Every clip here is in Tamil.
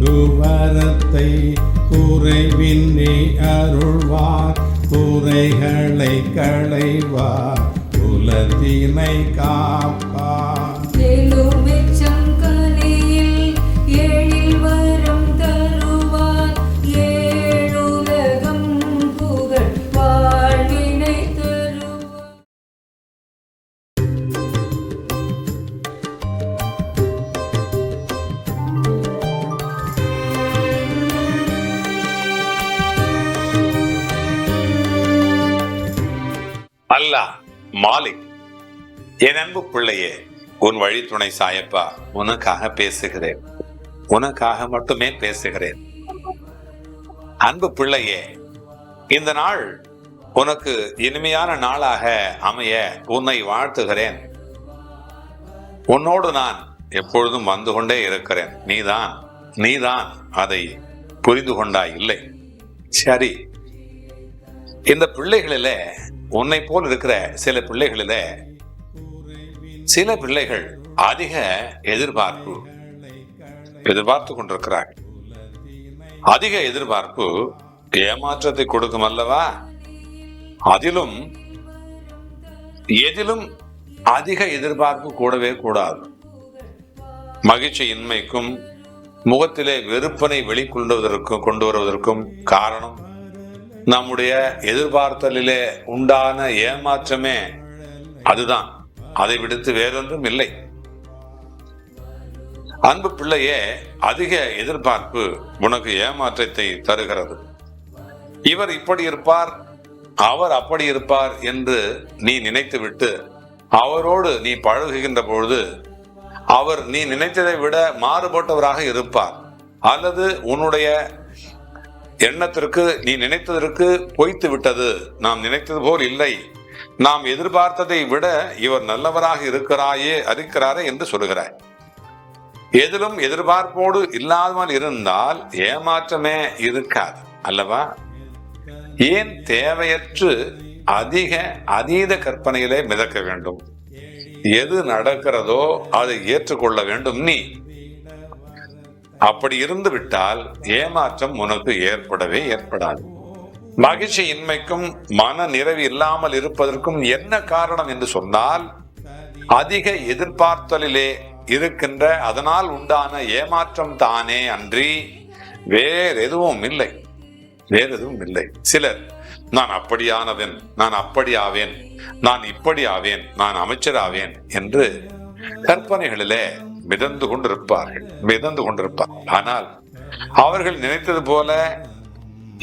குவரத்தை குறைவின்றி அருள்வார், குறைகளை களைவார், குலத்தினை காப்பார். அல்லாஹ் மாலிக். என் அன்பு பிள்ளையே, உன் வழித்துணை சாயப்பா உனக்காக பேசுகிறேன், உனக்காக மட்டுமே பேசுகிறேன். அன்பு பிள்ளையே, இந்த நாள் உனக்கு இனிமையான நாளாக அமைய உன்னை வாழ்த்துகிறேன். உன்னோடு நான் எப்பொழுதும் வந்து கொண்டே இருக்கிறேன். நீதான் அதை புரிந்து கொண்டாய் இல்லை? சரி, இந்த பிள்ளைகளில உன்னை போல் இருக்கிற சில பிள்ளைகள் அதிக எதிர்பார்த்து கொண்டிருக்கிறார்கள். அதிக எதிர்பார்ப்பு ஏமாற்றத்தை கொடுக்கும் அல்லவா? எதிலும் அதிக எதிர்பார்ப்பு கூடவே கூடாது. மகிழ்ச்சியின்மைக்கும் முகத்திலே வெறுப்பனை கொண்டு வருவதற்கும் காரணம் நம்முடைய எதிர்பார்த்தலிலே உண்டான ஏமாற்றமே. அதுதான், அதை விடுத்து வேறொன்றும் இல்லை. அன்பு பிள்ளையே, அதிக எதிர்பார்ப்பு உனக்கு ஏமாற்றத்தை தருகிறது. இவர் இப்படி இருப்பார், அவர் அப்படி இருப்பார் என்று நீ நினைத்துவிட்டு அவரோடு நீ பழகுகின்ற பொழுது அவர் நீ நினைத்ததை விட மாறுபட்டவராக இருப்பார். அல்லது உன்னுடைய எண்ணத்திற்கு நீ நினைத்ததற்கு பொய்த்து விட்டது, நாம் நினைத்தது போல் இல்லை, நாம் எதிர்பார்த்ததை விட இவர் நல்லவராக இருக்கிறாரே என்று சொல்லுகிறாய். எதிலும் எதிர்பார்ப்போடு இல்லாமல் இருந்தால் ஏமாற்றமே இருக்காது அல்லவா? ஏன் தேவையற்று அதீத கற்பனையிலே மிதக்க வேண்டும்? எது நடக்கிறதோ அதை ஏற்றுக்கொள்ள வேண்டும். நீ அப்படி இருந்து விட்டால் ஏமாற்றம் உனக்கு ஏற்படவே ஏற்படாது. மகிழ்ச்சியின்மைக்கும் மன நிறைவு இல்லாமல் இருப்பதற்கும் என்ன காரணம் என்று சொன்னால், அதிக எதிர்பார்த்தலிலே இருக்கின்ற அதனால் உண்டான ஏமாற்றம் தானே அன்றி வேறெதுவும் இல்லை. சிலர் நான் அப்படியானவன், நான் அப்படி ஆவேன், நான் இப்படி ஆவேன், நான் அமைச்சர் ஆவேன் என்று கற்பனைகளிலே மிதந்து கொண்டிருப்பார். ஆனால் அவர்கள் நினைத்தது போல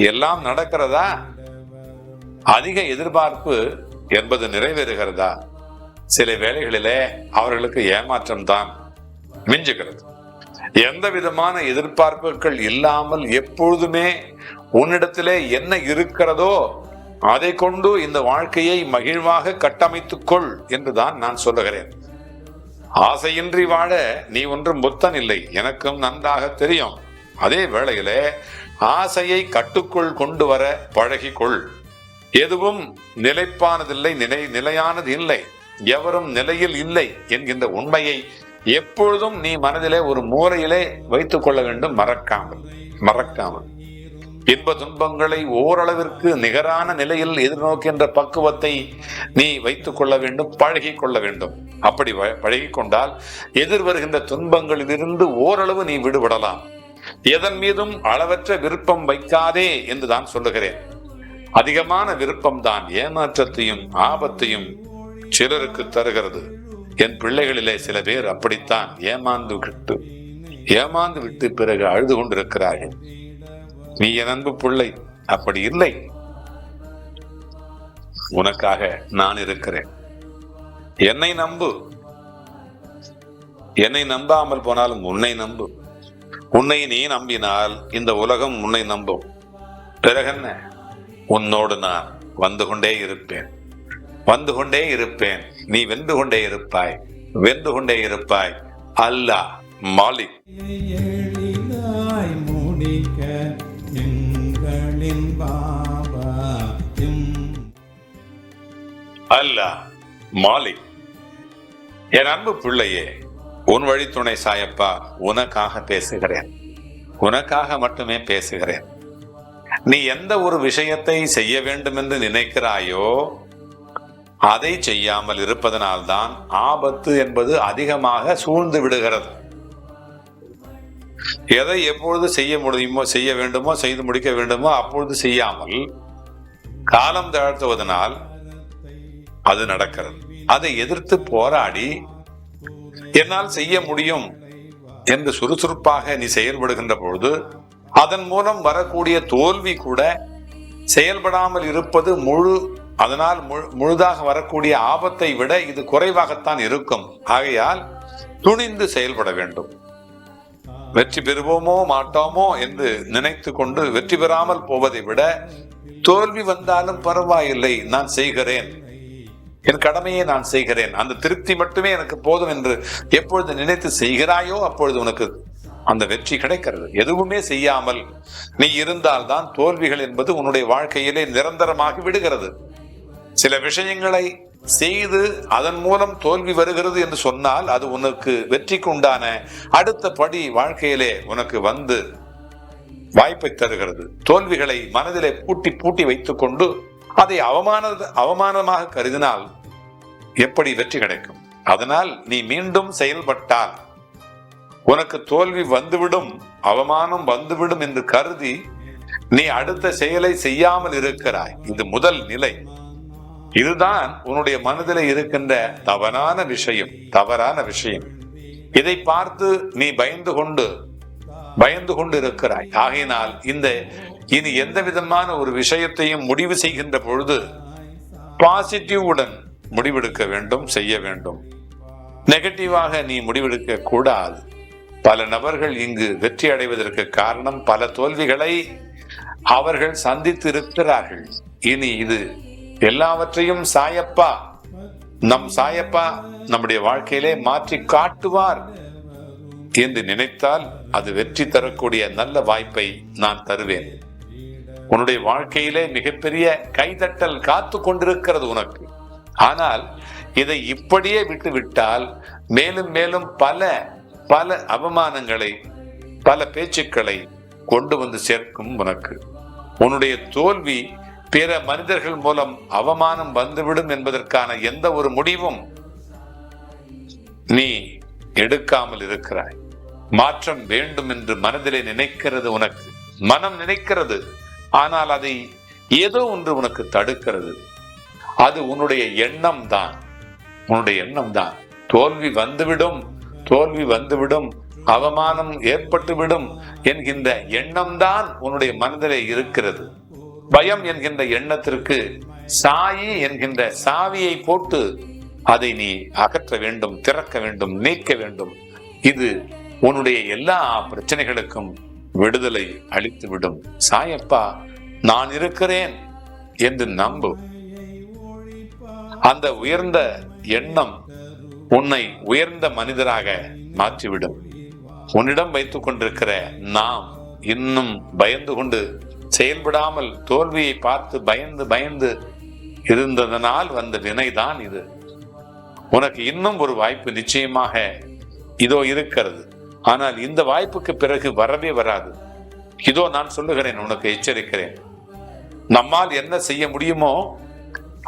எல்லாம் நடக்கிறதா? அதிக எதிர்பார்ப்பு என்பது நிறைவேறுகிறதா? சில வேளைகளிலே அவர்களுக்கு ஏமாற்றம் தான் மிஞ்சுகிறது. எந்த விதமான எதிர்பார்ப்புகள் இல்லாமல் எப்பொழுதுமே உன்னிடத்திலே என்ன இருக்கிறதோ அதை கொண்டு இந்த வாழ்க்கையை மகிழ்வாக கட்டமைத்துக் கொள் என்றுதான் நான் சொல்லுகிறேன். ஆசையின்றி வாழ நீ ஒன்றும் புத்தன் இல்லை, எனக்கும் நன்றாக தெரியும். அதே வேளையிலே ஆசையை கட்டுக்குள் கொண்டு வர பழகிக்கொள். எதுவும் நிலைப்பானதில்லை, நிலையானது இல்லை, எவரும் நிலையில் இல்லை என்கின்ற உண்மையை எப்பொழுதும் நீ மனதிலே ஒரு மூலையிலே வைத்துக் கொள்ள வேண்டும், மறக்காமல். இன்ப துன்பங்களை ஓரளவிற்கு நிகரான நிலையில் எதிர்நோக்கின்ற பக்குவத்தை நீ வைத்துக் கொள்ள வேண்டும், பழகி கொள்ள வேண்டும். அப்படி பழகி கொண்டால் எதிர் வருகின்ற துன்பங்களிலிருந்து ஓரளவு நீ விடுபடலாம். எதன் மீதும் அளவற்ற விருப்பம் வைக்காதே என்று தான் சொல்லுகிறேன். அதிகமான விருப்பம் தான் ஏமாற்றத்தையும் ஆபத்தையும் சிலருக்கு தருகிறது. என் பிள்ளைகளிலே சில பேர் அப்படித்தான் ஏமாந்து விட்டு பிறகு அழுது கொண்டிருக்கிறார்கள். நீ என் அன்பு பிள்ளை, அப்படி இல்லை. உனக்காக நான் இருக்கிறேன். என்னை நம்பு. என்னை நம்பாமல் போனாலும் உன்னை நம்பு. உன்னை நீ நம்பினால் இந்த உலகம் உன்னை நம்பும். பிறகென்ன, உன்னோடு நான் வந்து கொண்டே இருப்பேன். நீ வென்று கொண்டே இருப்பாய். அல்லாஹ் மாலிக். அல்லாஹ் மாலிக். என் அன்பு பிள்ளையே, உன் வழித்துணை சாயப்பா உனக்காக பேசுகிறேன், உனக்காக மட்டுமே பேசுகிறேன். நீ எந்த ஒரு விஷயத்தை செய்ய வேண்டும் என்று நினைக்கிறாயோ அதை செய்யாமல் இருப்பதனால்தான் ஆபத்து என்பது அதிகமாக சூழ்ந்து விடுகிறது. எதை எப்பொழுது செய்ய முடியுமோ, செய்ய வேண்டுமோ, செய்து முடிக்க வேண்டுமோ அப்பொழுது செய்யாமல் காலம் தாழ்த்துவதனால் அது நடக்கிறது. அதை எதிர்த்து போராடி என்னால் செய்ய முடியும் என்று சுறுசுறுப்பாக நீ செயல்படுகின்ற பொழுது அதன் மூலம் வரக்கூடிய தோல்வி கூட செயல்படாமல் இருப்பது அதனால் முழுதாக வரக்கூடிய ஆபத்தை விட இது குறைவாகத்தான் இருக்கும். ஆகையால் துணிந்து செயல்பட வேண்டும். வெற்றி பெறுவோமோ மாட்டோமோ என்று நினைத்து கொண்டு வெற்றி பெறாமல் போவதை விட தோல்வி வந்தாலும் பரவாயில்லை, நான் செய்கிறேன், என் கடமையை நான் செய்கிறேன், அந்த திருப்தி மட்டுமே எனக்கு போதும் என்று எப்பொழுது நினைத்து செய்கிறாயோ அப்பொழுது உனக்கு அந்த வெற்றி கிடைக்கிறது. எதுவுமே செய்யாமல் நீ இருந்தால்தான் தோல்விகள் என்பது உன்னுடைய வாழ்க்கையிலே நிரந்தரமாகி விடுகிறது. சில விஷயங்களை செய்து அதன் மூலம் தோல்வி வருகிறது என்று சொன்னால் அது உனக்கு வெற்றிக்கு உண்டான அடுத்த படி வாழ்க்கையிலே உனக்கு வந்து வாய்ப்பை தருகிறது. தோல்விகளை மனதிலே பூட்டி வைத்துக் கொண்டு அதை அவமானமாக கருதினால் எப்படி வெற்றி கிடைக்கும்? அதனால் நீ மீண்டும் செயல்பட்டால் உனக்கு தோல்வி வந்துவிடும், அவமானம் வந்துவிடும் என்று கருதி நீ அடுத்த செயலை செய்யாமல் இருக்கிறாய். இது முதல் நிலை. இதுதான் உன்னுடைய மனதில் இருக்கின்ற தவறான விஷயம். இதை பார்த்து நீ பயந்து கொண்டு இருக்கிறாய். ஆகையினால் இனி எந்த விதமான ஒரு விஷயத்தையும் முடிவு செய்கின்ற பொழுது பாசிட்டிவுடன் முடிவெடுக்க வேண்டும், செய்ய வேண்டும். நெகட்டிவாக நீ முடிவெடுக்க கூடாது. பல நபர்கள் இங்கு வெற்றி அடைவதற்கு காரணம் பல தோல்விகளை அவர்கள் சந்தித்து இருக்கிறார்கள். இனி இது எல்லாவற்றையும் சாயப்பா நம்முடைய வாழ்க்கையிலே மாற்றி காட்டுவார் என்று நினைத்தால் அது வெற்றி தரக்கூடிய நல்ல வாய்ப்பை நான் தருவேன். உன்னுடைய வாழ்க்கையிலே மிகப்பெரிய கைதட்டல் காத்து கொண்டிருக்கிறது உனக்கு. ஆனால் இதை இப்படியே விட்டுவிட்டால் மேலும் மேலும் பல அவமானங்களை, பல பேச்சுக்களை கொண்டு வந்து சேர்க்கும் உனக்கு. உன்னுடைய தோல்வி பிற மனிதர்கள் மூலம் அவமானம் வந்துவிடும் என்பதற்கான எந்த ஒரு முடிவும் நீ எடுக்காமல் இருக்கிறாய். மாற்றம் வேண்டும் என்று மனதிலே நினைக்கிறது உனக்கு. மனம் நினைக்கிறது, ஆனால் அதை ஏதோ ஒன்று உனக்கு தடுக்கிறது. அது உன்னுடைய எண்ணம் தான். தோல்வி வந்துவிடும், அவமானம் ஏற்பட்டுவிடும் என்கின்ற எண்ணம் தான் உன்னுடைய மனதிலே இருக்கிறது. பயம் என்கின்ற எண்ணத்திற்கு சாயி என்கின்ற சாவியை போட்டு அதை நீ அகற்ற வேண்டும், திறக்க வேண்டும், நீக்க வேண்டும். இது உன்னுடைய எல்லா பிரச்சனைகளுக்கும் விடுதலை அளித்துவிடும். சாயப்பா நான் இருக்கிறேன் என்று நம்பு. அந்த உயர்ந்த எண்ணம் உன்னை உயர்ந்த மனிதராக மாற்றிவிடும். உன்னிடம் வைத்துக் கொண்டிருக்கிற நாம் இன்னும் பயந்து கொண்டு செயல்படாமல் தோல்வியை பார்த்து பயந்து இருந்ததனால் வந்த வினைதான் இது. உனக்கு இன்னும் ஒரு வாய்ப்பு நிச்சயமாக இதோ இருக்கிறது. ஆனால் இந்த வாய்ப்புக்கு பிறகு வரவே வராது. இதோ நான் சொல்லுகிறேன், உனக்கு எச்சரிக்கிறேன். நம்மால் என்ன செய்ய முடியுமோ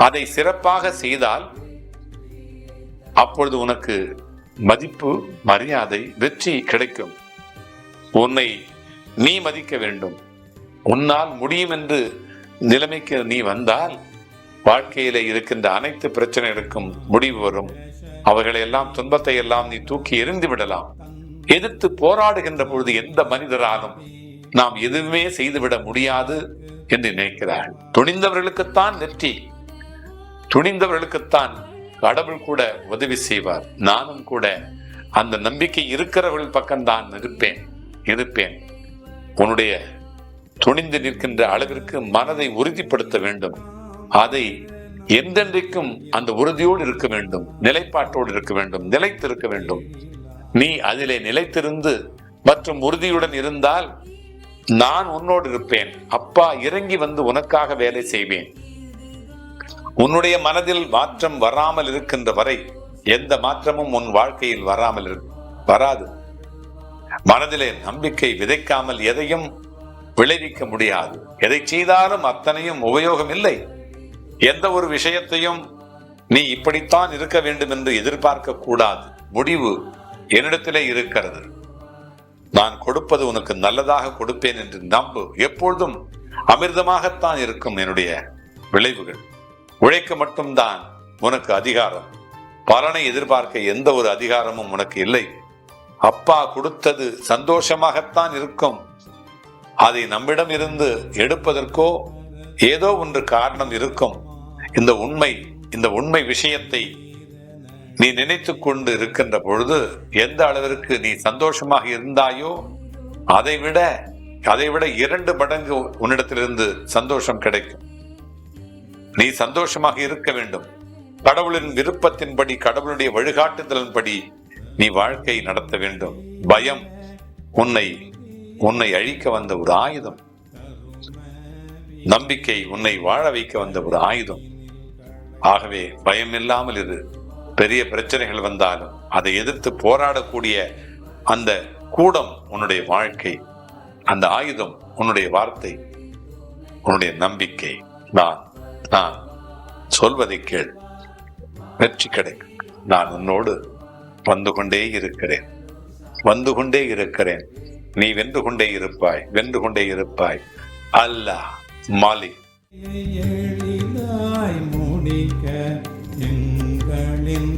அதை சிறப்பாக செய்தால் அப்பொழுது உனக்கு மதிப்பு, மரியாதை, வெற்றி கிடைக்கும். உன்னை நீ மதிக்க வேண்டும். உன்னால் முடியும் என்று நிலைமைக்கு நீ வந்தால் வாழ்க்கையில இருக்கின்ற அனைத்து பிரச்சனைகளுக்கும் முடிவு வரும். அவைகளை எல்லாம், துன்பத்தை எல்லாம் நீ தூக்கி எறிந்து விடலாம். எதிர்த்து போராடுகின்ற பொழுது எந்த மனிதராலும் நாம் எதுவுமே செய்துவிட முடியாது என்று நினைக்கிறார்கள். துணிந்தவர்களுக்குத்தான் வெற்றி, துணிந்தவர்களுக்குத்தான் கடவுள் கூட உதவி செய்வார். நானும் கூட அந்த நம்பிக்கை இருக்கிறவர்கள் பக்கம்தான் இருப்பேன். உன்னுடைய துணிந்து நிற்கின்ற அளவிற்கு மனதை உறுதிப்படுத்த வேண்டும். அதை எந்தென்றைக்கும் அந்த உறுதியோடு இருக்க வேண்டும், நிலைப்பாட்டோடு இருக்க வேண்டும், நிலைத்திருக்க வேண்டும். நீ அதிலே நிலைத்திருந்து மற்றும் உறுதியுடன் இருந்தால் நான் உன்னோடு இருப்பேன். அப்பா இறங்கி வந்து உனக்காக வேலை செய்வேன். உன்னுடைய மனதில் மாற்றம் வராமல் இருக்கின்ற வரை எந்த மாற்றமும் உன் வாழ்க்கையில் வராது. மனதிலே நம்பிக்கை விதைக்காமல் எதையும் விளைவிக்க முடியாது. எதை செய்தாலும் அத்தனையும் உபயோகம் இல்லை. எந்த ஒரு விஷயத்தையும் நீ இப்படித்தான் இருக்க வேண்டும் என்று எதிர்பார்க்க கூடாது. முடிவு என்னிடத்திலே இருக்கிறது. நான் கொடுப்பது உனக்கு நல்லதாக கொடுப்பேன் என்று நம்பு. எப்பொழுதும் அமிர்தமாகத்தான் இருக்கும் என்னுடைய விளைவுகள். உழைக்க மட்டும்தான் உனக்கு அதிகாரம். பலனை எதிர்பார்க்க எந்த ஒரு அதிகாரமும் உனக்கு இல்லை. அப்பா கொடுத்தது சந்தோஷமாகத்தான் இருக்கும். அதை நம்மிடம் இருந்து எடுப்பதற்கோ ஏதோ ஒன்று காரணம் இருக்கும். இந்த உண்மை விஷயத்தை நீ நினைத்து கொண்டு இருக்கின்ற பொழுது எந்த அளவிற்கு நீ சந்தோஷமாக இருந்தாயோ அதை விட 2 மடங்கு உன்னிடத்திலிருந்து சந்தோஷம் கிடைக்கும். நீ சந்தோஷமாக இருக்க வேண்டும். கடவுளின் விருப்பத்தின்படி, கடவுளுடைய வழிகாட்டுதலின்படி நீ வாழ்க்கை நடத்த வேண்டும். பயம் உன்னை அழிக்க வந்த ஒரு ஆயுதம். நம்பிக்கை உன்னை வாழ வைக்க வந்த ஒரு ஆயுதம். ஆகவே பயம் இல்லாமல் இரு. பெரிய பிரச்சனைகள் வந்தாலும் அதை எதிர்த்து போராடக்கூடிய அந்த கூடம் உன்னுடைய வாழ்க்கை. அந்த ஆயுதம் உன்னுடைய வார்த்தை, உன்னுடைய நம்பிக்கை. நான் சொல்வதை கேள், வெற்றி கிடைக்கும். நான் உன்னோடு வந்து கொண்டே இருக்கிறேன். நீ வென்று கொண்டே இருப்பாய். அல்லாஹ் மாலிக். எளிதாய் முடிக்க எங்களின்